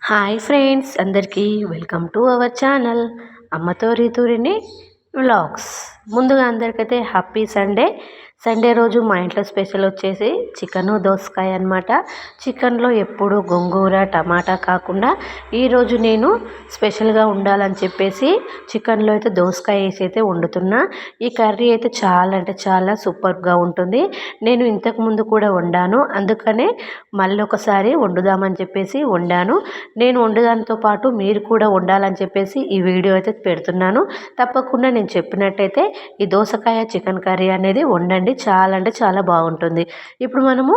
Hi friends, అందరికీ welcome to our channel అమ్మతో రితురిని vlogs. ముందుగా అందరికైతే హ్యాపీ సండే. సండే రోజు మా ఇంట్లో స్పెషల్ వచ్చేసి చికెను దోసకాయ అనమాట. చికెన్లో ఎప్పుడు గోంగూర టమాటా కాకుండా ఈరోజు నేను స్పెషల్గా ఉండాలని చెప్పేసి చికెన్లో అయితే దోసకాయ వేసి అయితే వండుతున్నా. ఈ కర్రీ అయితే చాలా అంటే చాలా సూపర్గా ఉంటుంది. నేను ఇంతకుముందు కూడా వండాను, అందుకనే మళ్ళీ ఒకసారి వండుదామని చెప్పేసి వండాను. నేను వండడంతో పాటు మీరు కూడా వండాలని చెప్పేసి ఈ వీడియో అయితే పెడుతున్నాను. తప్పకుండా నేను చెప్పినట్టయితే ఈ దోసకాయ చికెన్ కర్రీ అనేది వండండి, చాలా అంటే చాలా బాగుంటుంది. ఇప్పుడు మనము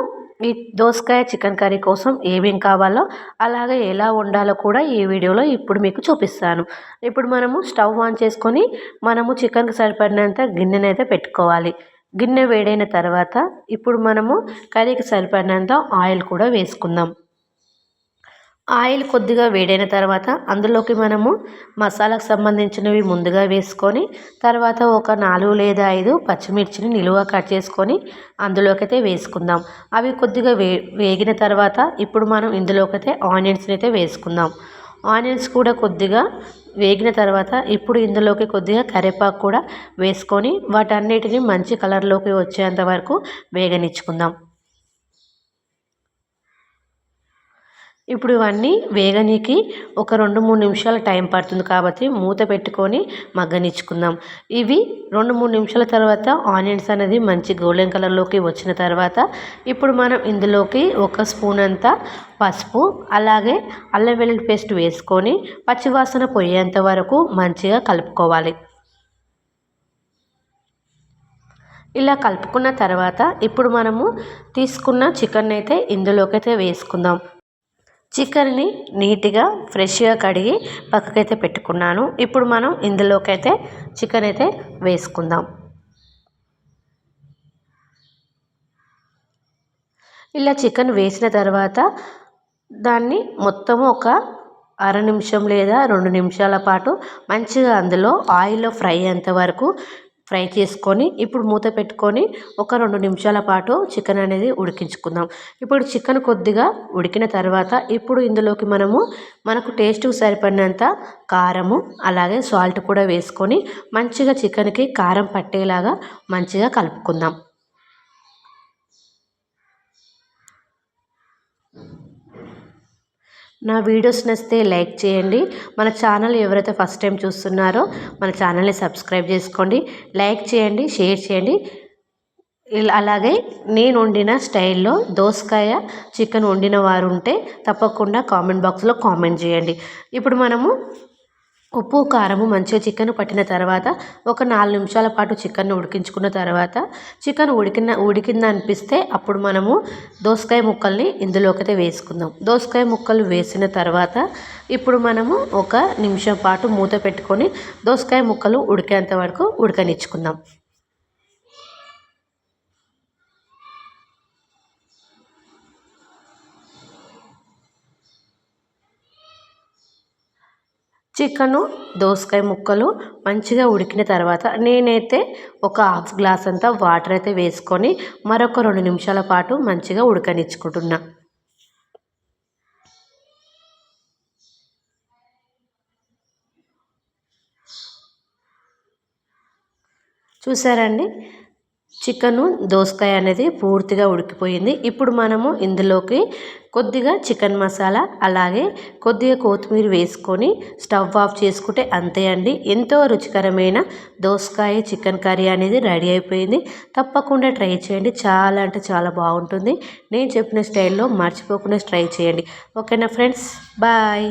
ఈ దోసకాయ చికెన్ కర్రీ కోసం ఏమేం కావాలో అలాగే ఎలా వండాలో కూడా ఈ వీడియోలో ఇప్పుడు మీకు చూపిస్తాను. ఇప్పుడు మనము స్టవ్ ఆన్ చేసుకొని మనము చికెన్కి సరిపడినంత గిన్నెనైతే పెట్టుకోవాలి. గిన్నె వేడైన తర్వాత ఇప్పుడు మనము కర్రీకి సరిపడినంత ఆయిల్ కూడా వేసుకుందాం. ఆయిల్ కొద్దిగా వేడైన తర్వాత అందులోకి మనము మసాలాకు సంబంధించినవి ముందుగా వేసుకొని తర్వాత ఒక 4 లేదా 5 పచ్చిమిర్చిని నిలువుగా కట్ చేసుకొని అందులోకైతే వేసుకుందాం. అవి కొద్దిగా వేగిన తర్వాత ఇప్పుడు మనం ఇందులోకైతే ఆనియన్స్ని అయితే వేసుకుందాం. ఆనియన్స్ కూడా కొద్దిగా వేగిన తర్వాత ఇప్పుడు ఇందులోకి కొద్దిగా కరివేపాకు కూడా వేసుకొని వాటన్నిటిని మంచి కలర్లోకి వచ్చేంత వరకు వేగనిచ్చుకుందాం. ఇప్పుడు ఇవన్నీ వేగనీకి ఒక 2-3 నిమిషాలు టైం పడుతుంది కాబట్టి మూత పెట్టుకొని మగ్గనిచ్చుకుందాం. ఇవి 2-3 నిమిషాల తర్వాత ఆనియన్స్ అనేది మంచి గోల్డెన్ కలర్లోకి వచ్చిన తర్వాత ఇప్పుడు మనం ఇందులోకి 1 స్పూన్ అంతా పసుపు అలాగే అల్లం వెల్లుల్లి పేస్ట్ వేసుకొని పచ్చివాసన పోయేంత వరకు మంచిగా కలుపుకోవాలి. ఇలా కలుపుకున్న తర్వాత ఇప్పుడు మనము తీసుకున్న చికెన్ అయితే ఇందులోకైతే వేసుకుందాం. చికెన్ని నీట్గా ఫ్రెష్గా కడిగి పక్కకైతే పెట్టుకున్నాను. ఇప్పుడు మనం ఇందులోకైతే చికెన్ అయితే వేసుకుందాం. ఇలా చికెన్ వేసిన తర్వాత దాన్ని మొత్తము ఒక అర నిమిషం లేదా 2 నిమిషాల పాటు మంచిగా అందులో ఆయిల్లో ఫ్రై అయ్యేంత వరకు ఫ్రై చేసుకొని ఇప్పుడు మూత పెట్టుకొని ఒక 2 నిమిషాల పాటు చికెన్ అనేది ఉడికించుకుందాం. ఇప్పుడు చికెన్ కొద్దిగా ఉడికిన తర్వాత ఇప్పుడు ఇందులోకి మనకు టేస్ట్కి సరిపడినంత కారము అలాగే సాల్ట్ కూడా వేసుకొని మంచిగా చికెన్కి కారం పట్టేలాగా మంచిగా కలుపుకుందాం. నా వీడియోస్ నచ్చితే లైక్ చేయండి. మన ఛానల్ ఎవరైతే ఫస్ట్ టైం చూస్తున్నారో మన ఛానల్ని సబ్స్క్రైబ్ చేసుకోండి, లైక్ చేయండి, షేర్ చేయండి. అలాగే నేను వండిన స్టైల్లో దోసకాయ చికెన్ వండిన వారు ఉంటే తప్పకుండా కామెంట్ బాక్స్లో కామెంట్ చేయండి. ఇప్పుడు మనము ఉప్పు కారము మంచిగా చికెన్ పట్టిన తర్వాత ఒక 4 నిమిషాల పాటు చికెన్ ఉడికించుకున్న తర్వాత చికెన్ ఉడికింది అనిపిస్తే అప్పుడు మనము దోసకాయ ముక్కల్ని ఇందులోకైతే వేసుకుందాం. దోసకాయ ముక్కలు వేసిన తర్వాత ఇప్పుడు మనము ఒక నిమిషం పాటు మూత పెట్టుకొని దోసకాయ ముక్కలు ఉడికేంత వరకు ఉడకనిచ్చుకుందాం. చికెను దోసకాయ ముక్కలు మంచిగా ఉడికిన తర్వాత నేనైతే ఒక హాఫ్ గ్లాస్ అంతా వాటర్ అయితే వేసుకొని మరొక 2 నిమిషాల పాటు మంచిగా ఉడకనిచ్చుకుంటున్నా. చూసారండి, చికెను దోసకాయ అనేది పూర్తిగా ఉడికిపోయింది. ఇప్పుడు మనము ఇందులోకి కొద్దిగా చికెన్ మసాలా అలాగే కొద్దిగా కొత్తిమీర వేసుకొని స్టవ్ ఆఫ్ చేసుకుంటే అంతే అండి. ఎంతో రుచికరమైన దోసకాయ చికెన్ కర్రీ అనేది రెడీ అయిపోయింది. తప్పకుండా ట్రై చేయండి, చాలా అంటే చాలా బాగుంటుంది. నేను చెప్పిన స్టైల్లో మర్చిపోకుండా ట్రై చేయండి. ఓకేనా ఫ్రెండ్స్, బాయ్.